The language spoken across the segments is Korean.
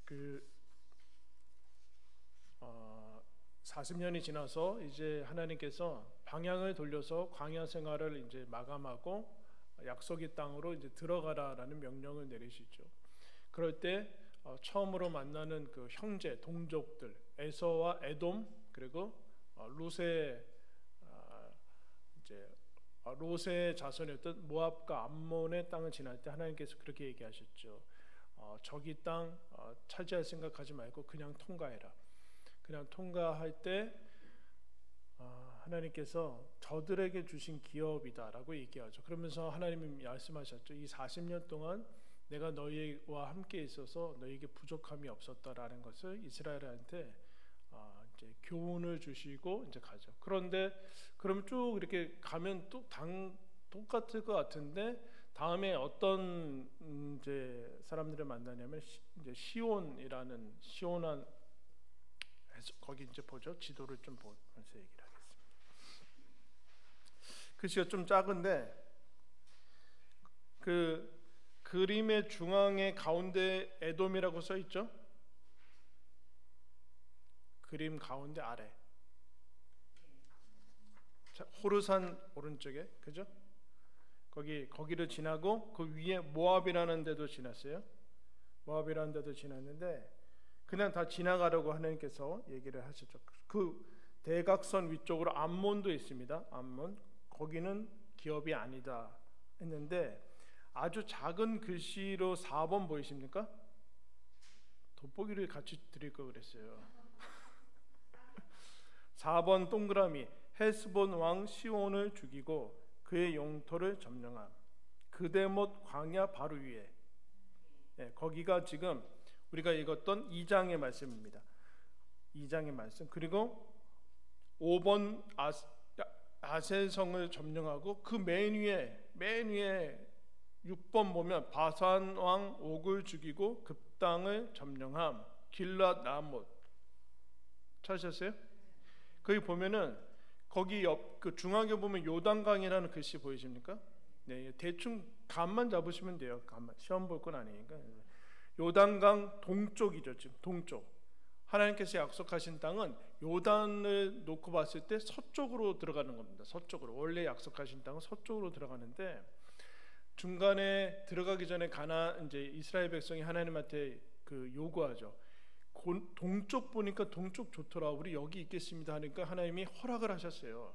그 40년이 지나서 이제 하나님께서 방향을 돌려서 광야 생활을 이제 마감하고 약속의 땅으로 이제 들어가라라는 명령을 내리시죠. 그럴 때 처음으로 만나는 그 형제 동족들 에서와 에돔 그리고 롯의 이제 롯의 자손이었던 모압과 암몬의 땅을 지날 때 하나님께서 그렇게 얘기하셨죠. 저기 땅 차지할 생각하지 말고 그냥 통과해라. 그냥 통과할 때 하나님께서 저들에게 주신 기업이다라고 얘기하죠. 그러면서 하나님이 말씀하셨죠. 이 40년 동안 내가 너희와 함께 있어서 너희에게 부족함이 없었다라는 것을 이스라엘한테 이제 교훈을 주시고 이제 가죠. 그런데 그럼 쭉 이렇게 가면 또 똑같을 것 같은데 다음에 어떤 이제 사람들을 만나냐면 이제 시온이라는 시온한 거기 이제 보죠. 지도를 좀 보면서 얘기를 하겠습니다. 글씨가 좀 작은데 그 그림의 중앙에 가운데 에돔이라고 써 있죠. 그림 가운데 아래. 자, 호르산 오른쪽에 그죠? 거기를 지나고 그 위에 모압이라는 데도 지났어요. 모압이라는 데도 지났는데 그냥 다 지나가려고 하나님께서 얘기를 하셨죠. 그 대각선 위쪽으로 암몬도 있습니다. 암몬 거기는 기업이 아니다 했는데 아주 작은 글씨로 4번 보이십니까? 돋보기를 같이 드릴 걸 그랬어요. 4번 동그라미 헤스본 왕 시온을 죽이고 그의 영토를 점령함. 그대못 광야 바로 위에. 네, 거기가 지금 우리가 읽었던 2장의 말씀입니다. 2장의 말씀. 그리고 5번 아셀성을 점령하고 그 맨 위에 6번 보면 바산 왕 옥을 죽이고 그 땅을 점령함. 길랏 라못. 찾으셨어요? 거기 보면은 거기 옆 그 중앙에 보면 요단강이라는 글씨 보이십니까? 네, 대충 감만 잡으시면 돼요. 감만. 시험 볼 건 아니니까. 요단강 동쪽이죠. 지금 동쪽. 하나님께서 약속하신 땅은 요단을 놓고 봤을 때 서쪽으로 들어가는 겁니다. 서쪽으로. 원래 약속하신 땅은 서쪽으로 들어가는데 중간에 들어가기 전에 이제 이스라엘 백성이 하나님한테 그 요구하죠. 동쪽 보니까 동쪽 좋더라. 우리 여기 있겠습니다 하니까 하나님이 허락을 하셨어요.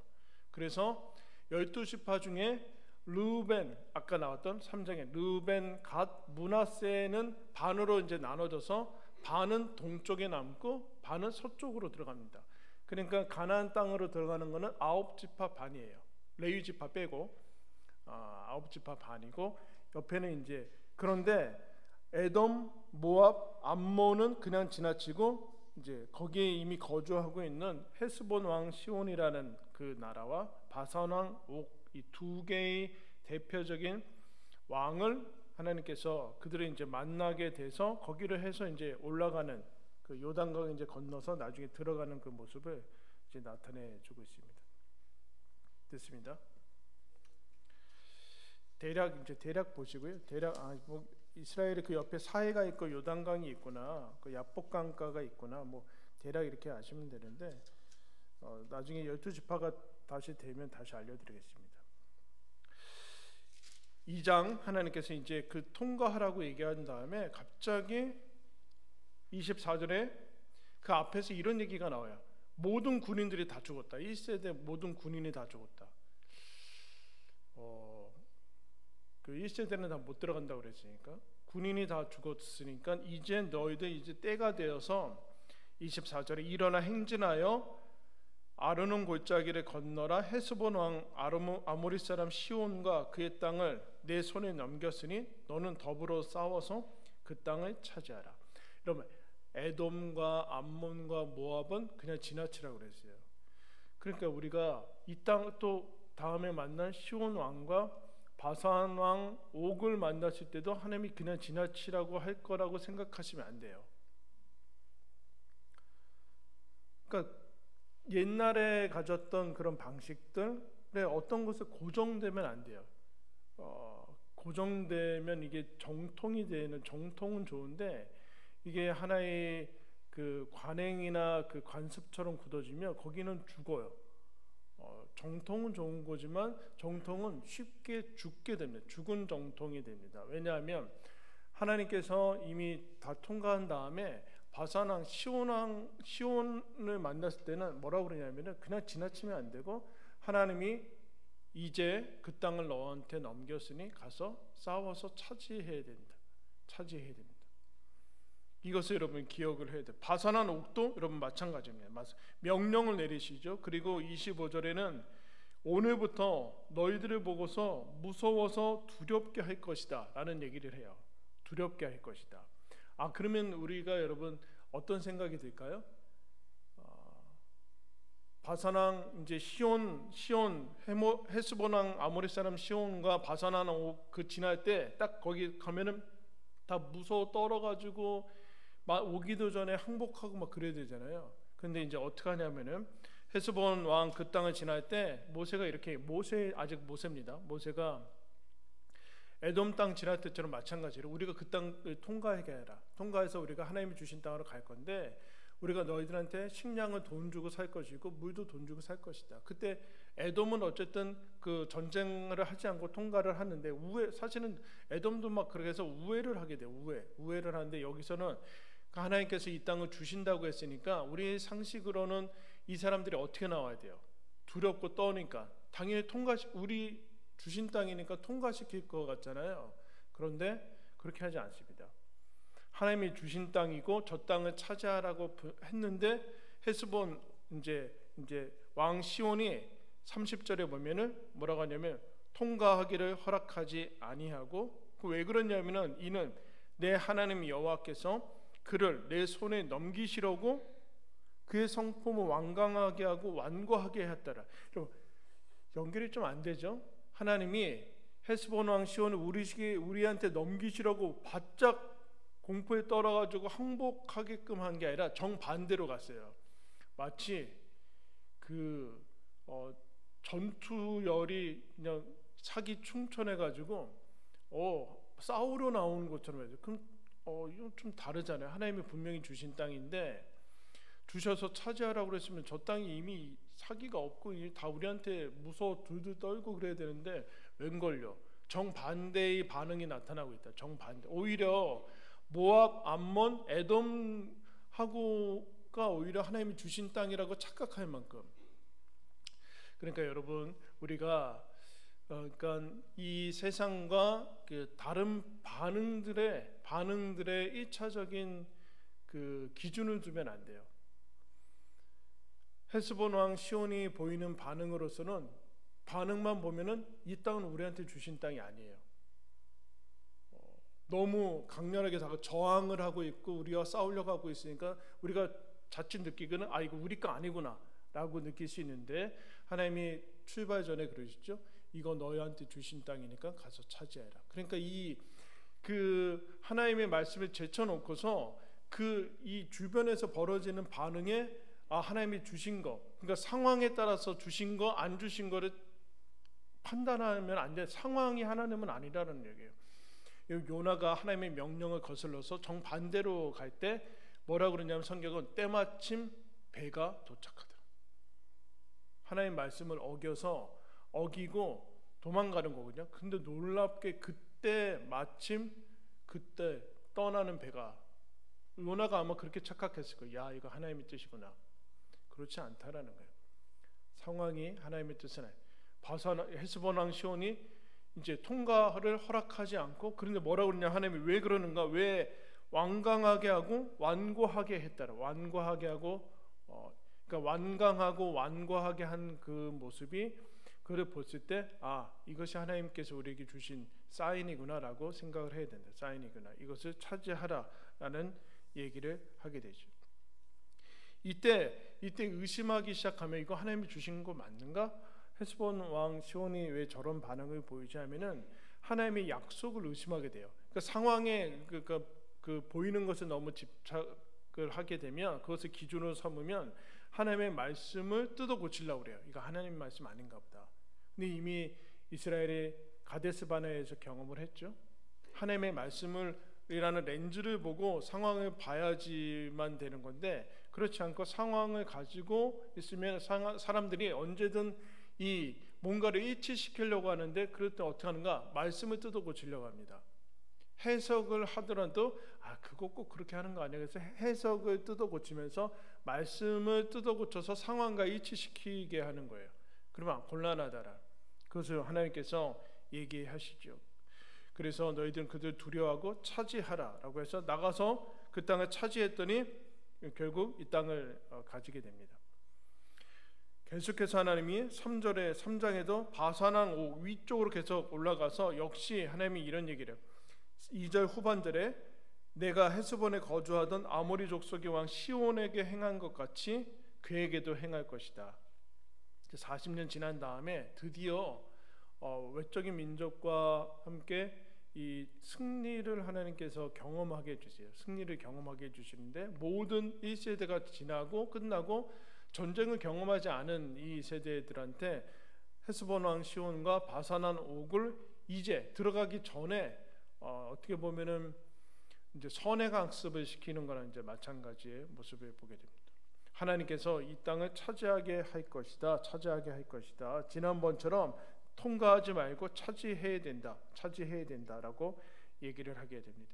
그래서 12지파 중에 르우벤 아까 나왔던 3장에 르우벤, 갓, 므낫세는 반으로 이제 나눠져서 반은 동쪽에 남고 반은 서쪽으로 들어갑니다. 그러니까 가나안 땅으로 들어가는 거는 9지파 반이에요. 레위 지파 빼고 9지파 반이고 옆에는 이제 그런데 에돔, 모압, 암몬은 그냥 지나치고 이제 거기에 이미 거주하고 있는 헤스본 왕 시온이라는 그 나라와 바산 왕 옥 이 두 개의 대표적인 왕을 하나님께서 그들을 이제 만나게 돼서 거기를 해서 이제 올라가는 그 요단강 이제 건너서 나중에 들어가는 그 모습을 이제 나타내 주고 있습니다. 됐습니다. 대략 보시고요. 대략 이스라엘이 그 옆에 사해가 있고 요단강이 있구나, 그 야복강가가 있구나, 뭐 대략 이렇게 아시면 되는데 나중에 12지파가 다시 되면 다시 알려드리겠습니다. 2장 하나님께서 이제 그 통과하라고 얘기한 다음에 갑자기 24절에 그 앞에서 이런 얘기가 나와요. 모든 군인들이 다 죽었다. 1세대 모든 군인이 다 죽었다. 그 1세대는 다 못 들어간다고 그랬으니까 군인이 다 죽었으니까 이제 너희들 이제 때가 되어서 24절에 일어나 행진하여 아르논 골짜기를 건너라. 헤스본 왕 아모리 사람 시온과 그의 땅을 내 손에 넘겼으니 너는 더불어 싸워서 그 땅을 차지하라. 여러분 에돔과 암몬과 모압은 그냥 지나치라고 그랬어요. 그러니까 우리가 이 땅 또 다음에 만난 시온 왕과 바산 왕 옥을 만났을 때도 하나님이 그냥 지나치라고 할 거라고 생각하시면 안 돼요. 그러니까 옛날에 가졌던 그런 방식들에 어떤 것을 고정되면 안 돼요. 고정되면 이게 정통이 되는 정통은 좋은데 이게 하나의 그 관행이나 그 관습처럼 굳어지면 거기는 죽어요. 정통은 좋은 거지만 정통은 쉽게 죽게 됩니다. 죽은 정통이 됩니다. 왜냐하면 하나님께서 이미 다 통과한 다음에 바산왕 시온을 만났을 때는 뭐라고 그러냐면은 그냥 지나치면 안 되고, 하나님이 이제 그 땅을 너한테 넘겼으니 가서 싸워서 차지해야 된다. 차지해야 됩니다. 이것을 여러분 기억을 해야 돼요. 바산한 옥도 여러분 마찬가지입니다. 명령을 내리시죠. 그리고 25절에는 오늘부터 너희들을 보고서 무서워서 두렵게 할 것이다 라는 얘기를 해요. 두렵게 할 것이다. 그러면 우리가 여러분 어떤 생각이 들까요? 바산왕 이제 시온 헤스본왕 아모리 사람 시온과 바산왕 그 지날 때 딱 거기 가면은 다 무서워 떨어가지고 막 오기도 전에 항복하고 막 그래야 되잖아요. 근데 이제 어떻게 하냐면은 헤스본 왕 그 땅을 지날 때 모세가 이렇게, 아직 모세입니다. 모세가 에돔 땅 지날 때처럼 마찬가지로 우리가 그 땅을 통과하게 해라. 통과해서 우리가 하나님이 주신 땅으로 갈 건데 우리가 너희들한테 식량을 돈 주고 살 것이고 물도 돈 주고 살 것이다. 그때 에돔은 어쨌든 그 전쟁을 하지 않고 통과를 하는데 사실은 에돔도 막 그렇게 해서 우회를 하게 돼요. 우회를 하는데 여기서는 하나님께서 이 땅을 주신다고 했으니까 우리 상식으로는 이 사람들이 어떻게 나와야 돼요? 두렵고 떠니까 당연히 우리 주신 땅이니까 통과시킬 것 같잖아요. 그런데 그렇게 하지 않습니다. 하나님이 주신 땅이고 저 땅을 차지하라고 했는데 헤스본 이제 왕 시온이 30절에 보면은 뭐라고 하냐면 통과하기를 허락하지 아니하고, 왜 그러냐면은 이는 내 하나님 여호와께서 그를 내 손에 넘기시려고 그의 성품을 완강하게 하고 완고하게 했더라. 좀 연결이 좀 안 되죠? 하나님이 헤스본 왕 시온을 우리한테 넘기시려고 바짝 공포에 떨어가지고 항복하게끔 한 게 아니라 정반대로 갔어요. 마치 그 전투열이 그냥 사기 충천해가지고 싸우러 나오는 것처럼 해요. 그럼 이건 좀 다르잖아요. 하나님이 분명히 주신 땅인데 주셔서 차지하라고 그랬으면 저 땅이 이미 사기가 없고 다 우리한테 무서워 둘둘 떨고 그래야 되는데 웬걸요? 정반대의 반응이 나타나고 있다. 정반대. 오히려 모압, 암몬, 에돔하고가 오히려 하나님이 주신 땅이라고 착각할 만큼. 그러니까 여러분 우리가 그러니까 이 세상과 그 다른 반응들의 1차적인 그 기준을 두면 안 돼요. 헤스본 왕 시온이 보이는 반응으로서는 반응만 보면은 이 땅은 우리한테 주신 땅이 아니에요. 너무 강렬하게 저항을 하고 있고 우리와 싸우려고 하고 있으니까 우리가 자칫 느끼기는 이거 우리 거 아니구나 라고 느낄 수 있는데, 하나님이 출발 전에 그러시죠. 이거 너희한테 주신 땅이니까 가서 차지해라. 그러니까 그 하나님의 말씀을 제쳐놓고서 이 주변에서 벌어지는 반응에 하나님이 주신 거, 그러니까 상황에 따라서 주신 거 안 주신 거를 판단하면 안 돼. 상황이 하나님은 아니라는 얘기예요. 요나가 하나님의 명령을 거슬러서 정반대로 갈 때 뭐라고 그러냐면 성경은 때마침 배가 도착하더라. 하나님의 말씀을 어기고 도망가는 거거든요. 근데 놀랍게 그때 떠나는 배가, 요나가 아마 그렇게 착각했을 거예요. 이거 하나님의 뜻이구나. 그렇지 않다라는 거예요. 상황이 하나님의 뜻은 아니에요. 헤스본 왕 시온이 이제 통과를 허락하지 않고, 그런데 뭐라고 그러냐, 하나님이 왜 그러는가, 왜 완강하게 하고 완고하게 했다라. 완고하게 하고 그러니까 완강하고 완고하게 한 그 모습이, 그를 봤을 때 이것이 하나님께서 우리에게 주신 사인이구나라고 생각을 해야 된다. 사인이구나. 이것을 차지하라라는 얘기를 하게 되죠. 이때 의심하기 시작하면 이거 하나님이 주신 거 맞는가? 헤스본 왕 시온이 왜 저런 반응을 보이지 하면은 하나님의 약속을 의심하게 돼요. 그러니까 상황에 그 보이는 것에 너무 집착을 하게 되면, 그것을 기준으로 삼으면 하나님의 말씀을 뜯어 고치려고 그래요. 이거 하나님 말씀 아닌가 보다. 근데 이미 이스라엘이 가데스 바네에서 경험을 했죠. 하나님의 말씀을 이라는 렌즈를 보고 상황을 봐야지만 되는 건데, 그렇지 않고 상황을 가지고 있으면 사람들이 언제든 이 뭔가를 일치시키려고 하는데, 그럴 때 어떻게 하는가? 말씀을 뜯어 고치려고 합니다. 해석을 하더라도 그거 꼭 그렇게 하는 거 아니야. 그래서 해석을 뜯어 고치면서 말씀을 뜯어 고쳐서 상황과 일치시키게 하는 거예요. 그러면 곤란하다라. 그것을 하나님께서 얘기하시죠. 그래서 너희들은 그들 두려워하고 차지하라 라고 해서 나가서 그 땅을 차지했더니 결국 이 땅을 가지게 됩니다. 계속해서 하나님이 3장에도 바산왕 옥 위쪽으로 계속 올라가서 역시 하나님이 이런 얘기를 해요. 2절 후반절에 내가 헤스본에 거주하던 아모리 족속의 왕 시온에게 행한 것 같이 그에게도 행할 것이다. 40년 지난 다음에 드디어 외적인 민족과 함께 이 승리를 하나님께서 경험하게 해주세요. 승리를 경험하게 해주시는데, 모든 1세대가 지나고 끝나고 전쟁을 경험하지 않은 이 세대들한테 헤스본 왕 시온과 바산한 옥을 이제 들어가기 전에 어떻게 보면은 이제 선행학습을 시키는 거랑 이제 마찬가지의 모습을 보게 됩니다. 하나님께서 이 땅을 차지하게 할 것이다. 차지하게 할 것이다. 지난번처럼 통과하지 말고 차지해야 된다라고 얘기를 하게 됩니다.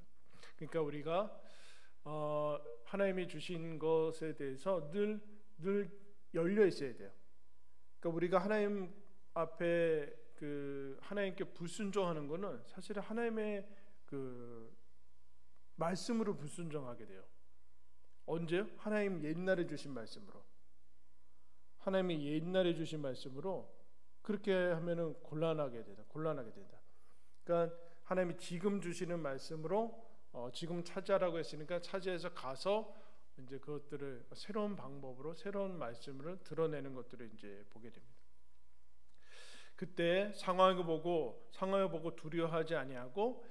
그러니까 우리가 하나님이 주신 것에 대해서 늘 열려 있어야 돼요. 그러니까 우리가 하나님 앞에 하나님께 불순종하는 것은 사실은 하나님의 말씀으로 불순종하게 돼요. 언제요? 하나님 옛날에 주신 말씀으로. 하나님이 옛날에 주신 말씀으로 그렇게 하면은 곤란하게 된다. 그러니까 하나님이 지금 주시는 말씀으로 지금 차지하라고 했으니까 차지해서 가서 이제 그것들을 새로운 방법으로 새로운 말씀을 드러내는 것들을 이제 보게 됩니다. 그때 상황을 보고 두려워하지 아니하고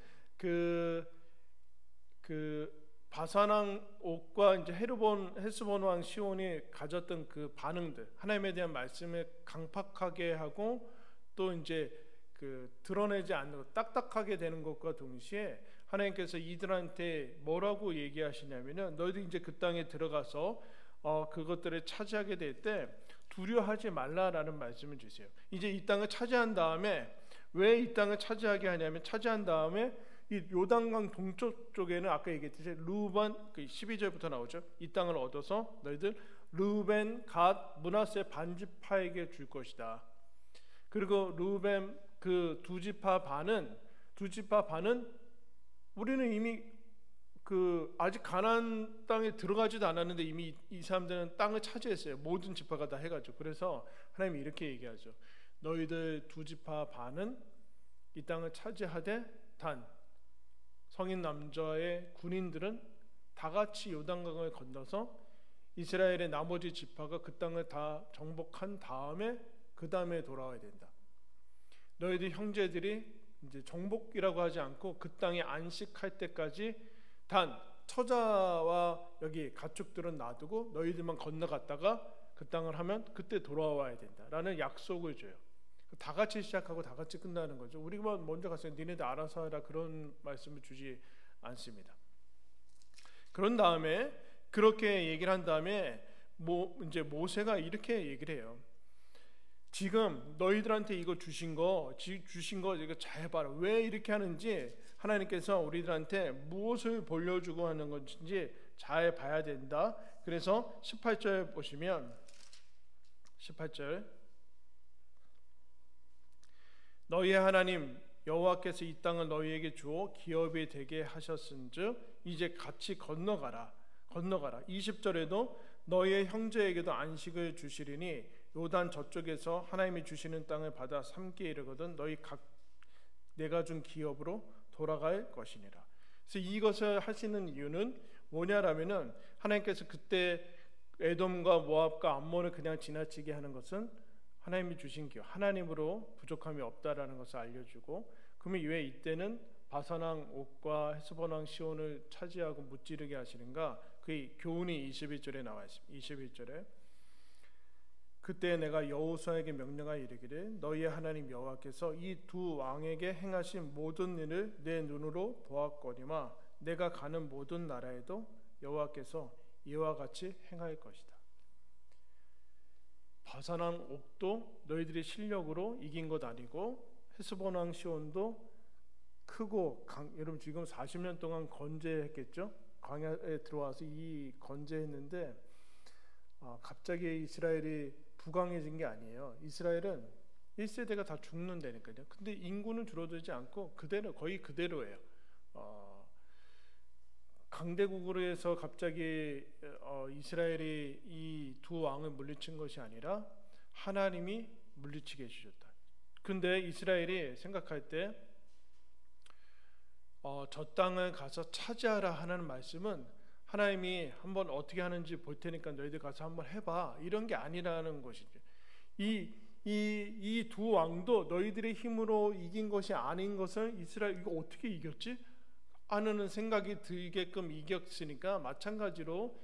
바산왕 옥과 이제 헤스본 왕 시온이 가졌던 그 반응들, 하나님에 대한 말씀을 강팍하게 하고 또 이제 드러내지 않는 딱딱하게 되는 것과 동시에 하나님께서 이들한테 뭐라고 얘기하시냐면은 너희들 이제 그 땅에 들어가서 그것들을 차지하게 될 때 두려워하지 말라라는 말씀을 주세요. 이제 이 땅을 차지한 다음에, 왜 이 땅을 차지하게 하냐면, 차지한 다음에 이 요단강 동쪽 쪽에는 아까 얘기했듯이 루벤 12절부터 나오죠. 이 땅을 얻어서 너희들 루벤, 갓, 므낫세 반지파에게 줄 것이다. 그리고 루벤 두 지파 반은 우리는 이미 아직 가나안 땅에 들어가지도 않았는데 이미 이 사람들은 땅을 차지했어요. 모든 지파가 다 해가지고. 그래서 하나님이 이렇게 얘기하죠. 너희들 두 지파 반은 이 땅을 차지하되 단 성인 남자의 군인들은 다 같이 요단강을 건너서 이스라엘의 나머지 지파가 그 땅을 다 정복한 다음에 그 다음에 돌아와야 된다. 너희들 형제들이 이제 정복이라고 하지 않고 그 땅에 안식할 때까지 단 처자와 여기 가축들은 놔두고 너희들만 건너갔다가 그 땅을 하면 그때 돌아와야 된다라는 약속을 줘요. 다 같이 시작하고 다 같이 끝나는 거죠. 우리가 먼저 갔어요. 니네들 알아서 하라, 그런 말씀을 주지 않습니다. 그런 다음에 그렇게 얘기를 한 다음에 이제 모세가 이렇게 얘기를 해요. 지금 너희들한테 이거 주신 거 이거 잘 봐라. 왜 이렇게 하는지 하나님께서 우리들한테 무엇을 보여주고 하는 건지 잘 봐야 된다. 그래서 18절 보시면 18절 너희의 하나님 여호와께서 이 땅을 너희에게 주어 기업이 되게 하셨은즉 이제 같이 건너가라. 20절에도 너희의 형제에게도 안식을 주시리니 요단 저쪽에서 하나님이 주시는 땅을 받아 삼기에 이르거든 너희 각 내가 준 기업으로 돌아갈 것이니라. 그래서 이것을 하시는 이유는 뭐냐라면은 하나님께서 그때 에돔과 모압과 암몬을 그냥 지나치게 하는 것은 하나님이 주신 기업, 하나님으로 부족함이 없다라는 것을 알려주고, 그러면 왜 이때는 바산왕 옥과 헤스본왕 시온을 차지하고 무찌르게 하시는가? 그 교훈이 21절에 나와 있습니다. 21절에 그때 내가 여호수아에게 명령하여 이르기를 너희의 하나님 여호와께서 이 두 왕에게 행하신 모든 일을 내 눈으로 보았거니와 내가 가는 모든 나라에도 여호와께서 이와 같이 행할 것이다. 바산 왕 옥도 너희들이 실력으로 이긴 것 아니고 헤스본 왕 시온도 크고 여러분 지금 40년 동안 건재했겠죠? 광야에 들어와서 이 건재했는데 갑자기 이스라엘이 부강해진 게 아니에요. 이스라엘은 1세대가 다 죽는다니까요. 근데 인구는 줄어들지 않고 그대로 거의 그대로예요. 강대국으로 해서 갑자기 이스라엘이 이 두 왕을 물리친 것이 아니라 하나님이 물리치게 해주셨다. 근데 이스라엘이 생각할 때 저 땅을 가서 차지하라 하는 말씀은 하나님이 한번 어떻게 하는지 볼 테니까 너희들 가서 한번 해봐 이런 게 아니라는 것이죠. 이 두 왕도 너희들의 힘으로 이긴 것이 아닌 것을 이스라엘 이거 어떻게 이겼지? 하는 생각이 들게끔 이겼으니까 마찬가지로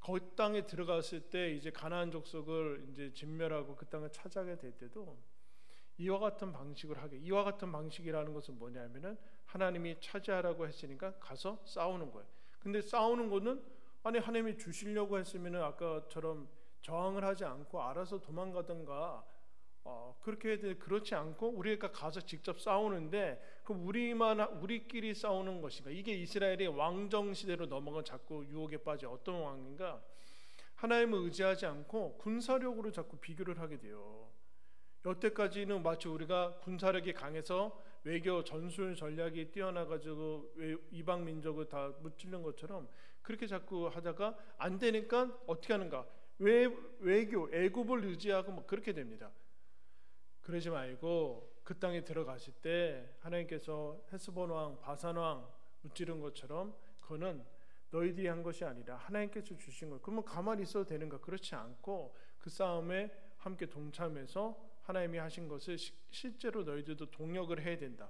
그 땅에 들어갔을 때 이제 가나안 족속을 이제 진멸하고 그 땅을 차지하게 될 때도 이와 같은 방식을 하게. 이와 같은 방식이라는 것은 뭐냐면은 하나님이 차지하라고 했으니까 가서 싸우는 거예요. 근데 싸우는 거는 아니 하나님이 주시려고 했으면은 아까처럼 저항을 하지 않고 알아서 도망가든가 그렇게 해야 돼. 그렇지 않고 우리가 가서 직접 싸우는데 그럼 우리끼리 싸우는 것인가? 이게 이스라엘이 왕정 시대로 넘어가 자꾸 유혹에 빠져. 어떤 왕인가? 하나님을 의지하지 않고 군사력으로 자꾸 비교를 하게 돼요. 여태까지는 마치 우리가 군사력이 강해서 외교 전술 전략이 뛰어나가지고 이방 민족을 다 무찌른 것처럼 그렇게 자꾸 하다가 안 되니까 어떻게 하는가? 외교 애굽을 의지하고 막 그렇게 됩니다. 그러지 말고 그 땅에 들어가실 때 하나님께서 헤스본 왕, 바산 왕 무찌른 것처럼 그거는 너희들이 한 것이 아니라 하나님께서 주신 것. 그러면 가만히 있어도 되는가? 그렇지 않고 그 싸움에 함께 동참해서 하나님이 하신 것을 실제로 너희들도 동력을 해야 된다.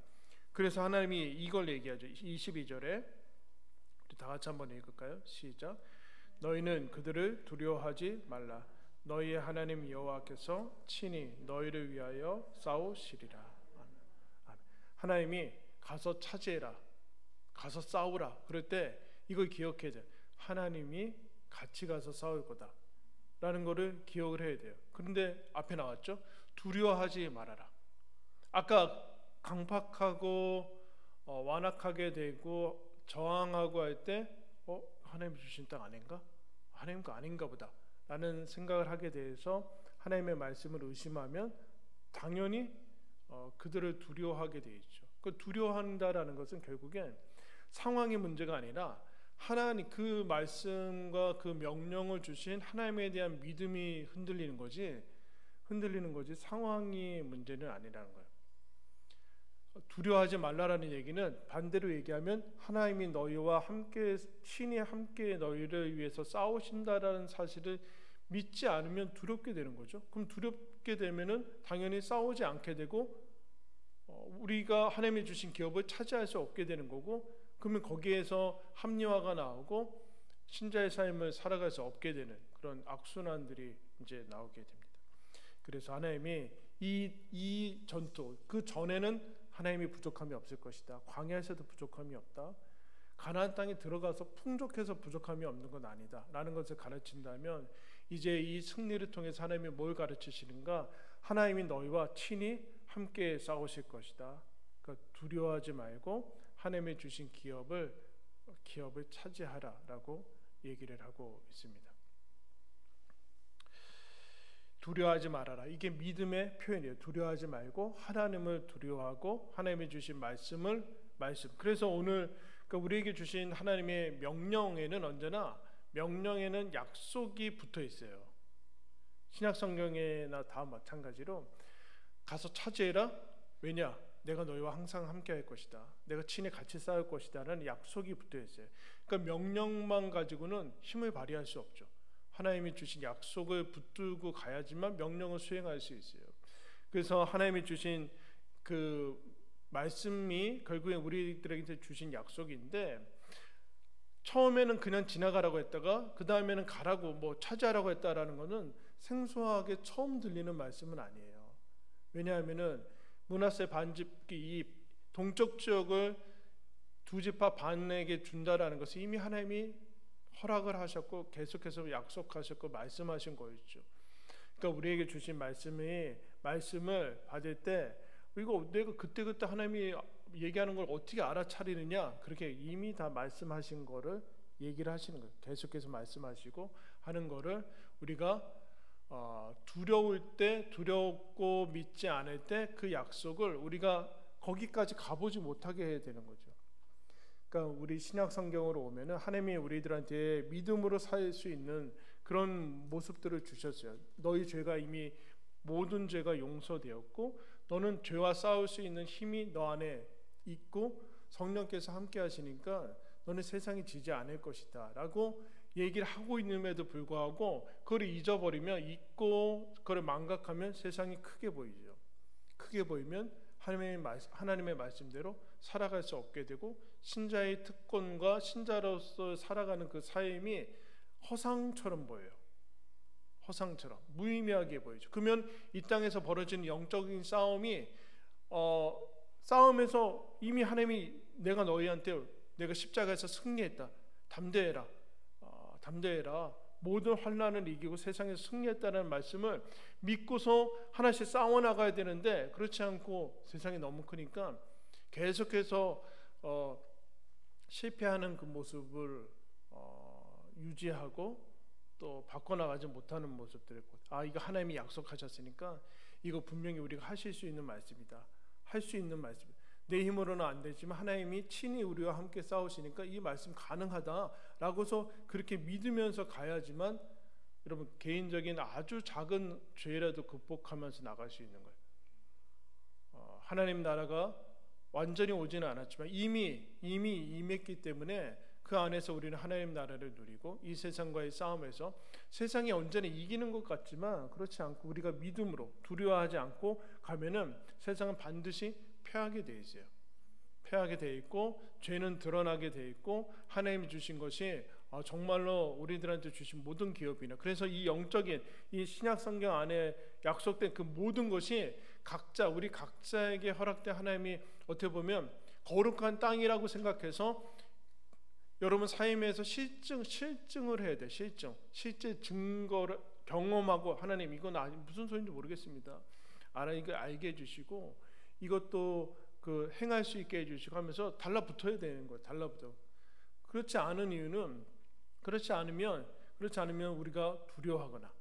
그래서 하나님이 이걸 얘기하죠. 22절에 다 같이 한번 읽을까요? 시작. 너희는 그들을 두려워하지 말라. 너희의 하나님 여호와께서 친히 너희를 위하여 싸우시리라. 하나님이 가서 차지해라, 가서 싸우라. 그럴 때 이걸 기억해야 돼요. 하나님이 같이 가서 싸울 거다 라는 거를 기억을 해야 돼요. 그런데 앞에 나왔죠. 두려워하지 말아라. 아까 강팍하고 완악하게 되고 저항하고 할 때 하나님이 주신 땅 아닌가? 하나님 거 아닌가 보다 라는 생각을 하게 돼서 하나님의 말씀을 의심하면 당연히 그들을 두려워하게 돼 있죠. 그 두려워한다라는 것은 결국엔 상황의 문제가 아니라 하나님 그 말씀과 그 명령을 주신 하나님에 대한 믿음이 흔들리는 거지 상황이 문제는 아니라는 거예요. 두려워하지 말라라는 얘기는 반대로 얘기하면 하나님이 너희와 함께 신이 함께 너희를 위해서 싸우신다라는 사실을 믿지 않으면 두렵게 되는 거죠. 그럼 두렵게 되면은 당연히 싸우지 않게 되고 우리가 하나님이 주신 기업을 차지할 수 없게 되는 거고 그러면 거기에서 합리화가 나오고 신자의 삶을 살아갈 수 없게 되는 그런 악순환들이 이제 나오게 됩니다. 그래서 하나님이 이 전투 그 전에는 하나님이 부족함이 없을 것이다. 광야에서도 부족함이 없다. 가나안 땅에 들어가서 풍족해서 부족함이 없는 건 아니다 라는 것을 가르친다면 이제 이 승리를 통해서 하나님이 뭘 가르치시는가? 하나님이 너희와 친히 함께 싸우실 것이다. 그러니까 두려워하지 말고 하나님이 주신 기업을 차지하라라고 얘기를 하고 있습니다. 두려워하지 말아라. 이게 믿음의 표현이에요. 두려워하지 말고 하나님을 두려워하고 하나님이 주신 말씀. 그래서 오늘 우리에게 주신 하나님의 명령에는 언제나 명령에는 약속이 붙어 있어요. 신약 성경에나 다 마찬가지로 가서 차지해라. 왜냐? 내가 너희와 항상 함께 할 것이다. 내가 친히 같이 싸울 것이다 라는 약속이 붙어 있어요. 그러니까 명령만 가지고는 힘을 발휘할 수 없죠. 하나님이 주신 약속을 붙들고 가야지만 명령을 수행할 수 있어요. 그래서 하나님이 주신 그 말씀이 결국에 우리들에게 주신 약속인데 처음에는 그냥 지나가라고 했다가 그 다음에는 가라고 뭐 차지하라고 했다라는 것은 생소하게 처음 들리는 말씀은 아니에요. 왜냐하면은 므낫세 반집기 이 동쪽 지역을 두 지파 반에게 준다라는 것은 이미 하나님이 허락을 하셨고 계속해서 약속하셨고 말씀하신 거였죠. 그러니까 우리에게 주신 말씀을 받을 때 이거 내가 그때그때 하나님이 얘기하는 걸 어떻게 알아차리느냐, 그렇게 이미 다 말씀하신 거를 얘기를 하시는 거예요. 계속해서 말씀하시고 하는 거를 우리가 두려울 때, 두렵고 믿지 않을 때 그 약속을 우리가 거기까지 가보지 못하게 해야 되는 거죠. 그러니까 우리 신약 성경으로 오면은 하나님이 우리들한테 믿음으로 살 수 있는 그런 모습들을 주셨어요. 너희 죄가 이미 모든 죄가 용서되었고 너는 죄와 싸울 수 있는 힘이 너 안에 있고 성령께서 함께 하시니까 너는 세상이 지지 않을 것이다 라고 얘기를 하고 있음에도 불구하고 그걸 잊어버리면, 잊고 그걸 망각하면 세상이 크게 보이죠. 크게 보이면 하나님의 말씀대로 살아갈 수 없게 되고 신자의 특권과 신자로서 살아가는 그 삶이 허상처럼 보여요. 허상처럼 무의미하게 보이죠. 그러면 이 땅에서 벌어지는 영적인 싸움에서 이미 하나님이 내가 너희한테 내가 십자가에서 승리했다, 담대해라, 모든 환난을 이기고 세상에서 승리했다는 말씀을 믿고서 하나씩 싸워나가야 되는데, 그렇지 않고 세상이 너무 크니까 계속해서 실패하는 그 모습을 유지하고 또 바꿔나가지 못하는 모습들을 이거 하나님이 약속하셨으니까 이거 분명히 우리가 하실 수 있는 말씀이다, 할 수 있는 말씀, 내 힘으로는 안 되지만 하나님이 친히 우리와 함께 싸우시니까 이 말씀 가능하다라고서 그렇게 믿으면서 가야지만 여러분 개인적인 아주 작은 죄라도 극복하면서 나갈 수 있는 거예요. 하나님 나라가 완전히 오지는 않았지만 이미 임했기 때문에 그 안에서 우리는 하나님 나라를 누리고 이 세상과의 싸움에서 세상이 언제나 이기는 것 같지만 그렇지 않고 우리가 믿음으로 두려워하지 않고 가면은 세상은 반드시 패하게 돼 있어요. 패하게 돼 있고 죄는 드러나게 돼 있고 하나님이 주신 것이 정말로 우리들한테 주신 모든 기업이나, 그래서 이 영적인 이 신약 성경 안에 약속된 그 모든 것이 우리 각자에게 허락된 하나님이 어떻게 보면 거룩한 땅이라고 생각해서 여러분 삶에서 실증을 해야 돼. 실제 증거를 경험하고 하나님 이건 무슨 소리인지 모르겠습니다. 이거 알게 해주시고 이것도 그 행할 수 있게 해주시고 하면서 달라붙어야 되는 거예요. 달라붙어. 그렇지 않으면 우리가 두려워하거나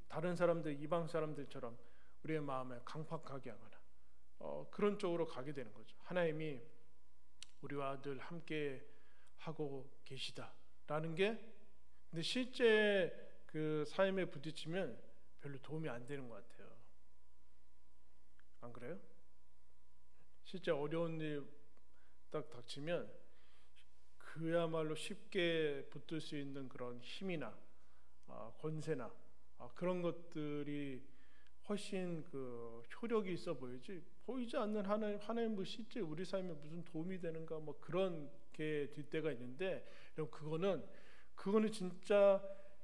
다른 사람들, 이방 사람들처럼 우리의 마음을 강팍하게 하거나 그런 쪽으로 가게 되는 거죠. 하나님이 우리와 늘 함께 하고 계시다라는 게, 근데 실제 그 삶에 부딪히면 별로 도움이 안 되는 것 같아요. 안 그래요? 실제 어려운 일 딱 닥치면 그야말로 쉽게 붙들 수 있는 그런 힘이나 권세나 그런 것들이 훨씬 그 효력이 있어 보이지, 보이지 않는 하나님 뭐 실제 우리 삶에 무슨 도움이 되는가 뭐 그런 게 될 때가 있는데, 그거는 진짜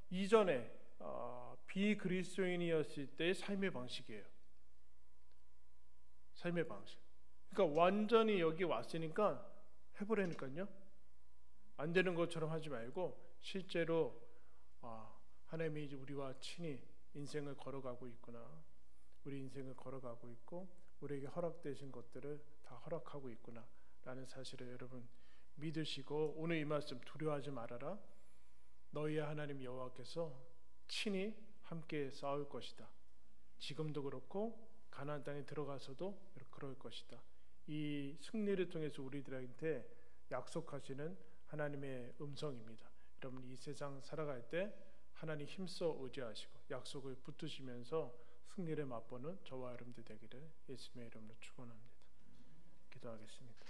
이전에 비그리스도인이었을 때의 삶의 방식이에요. 삶의 방식. 그러니까 완전히 여기 왔으니까 해보라니까요. 안 되는 것처럼 하지 말고 실제로 하나님이 이제 우리와 친히 인생을 걸어가고 있구나, 우리 인생을 걸어가고 있고 우리에게 허락되신 것들을 다 허락하고 있구나 라는 사실을 여러분 믿으시고, 오늘 이 말씀 두려워하지 말아라, 너희의 하나님 여호와께서 친히 함께 싸울 것이다, 지금도 그렇고 가나안 땅에 들어가서도 그럴 것이다, 이 승리를 통해서 우리들한테 약속하시는 하나님의 음성입니다. 여러분 이 세상 살아갈 때 하나님 힘써 의지하시고 약속을 붙드시면서 승리를 맛보는 저와 여러분들 되기를 예수님의 이름으로 축원합니다. 기도하겠습니다.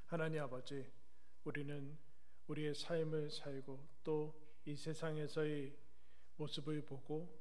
하나님 아버지, 우리는 우리의 삶을 살고 또 이 세상에서의 모습을 보고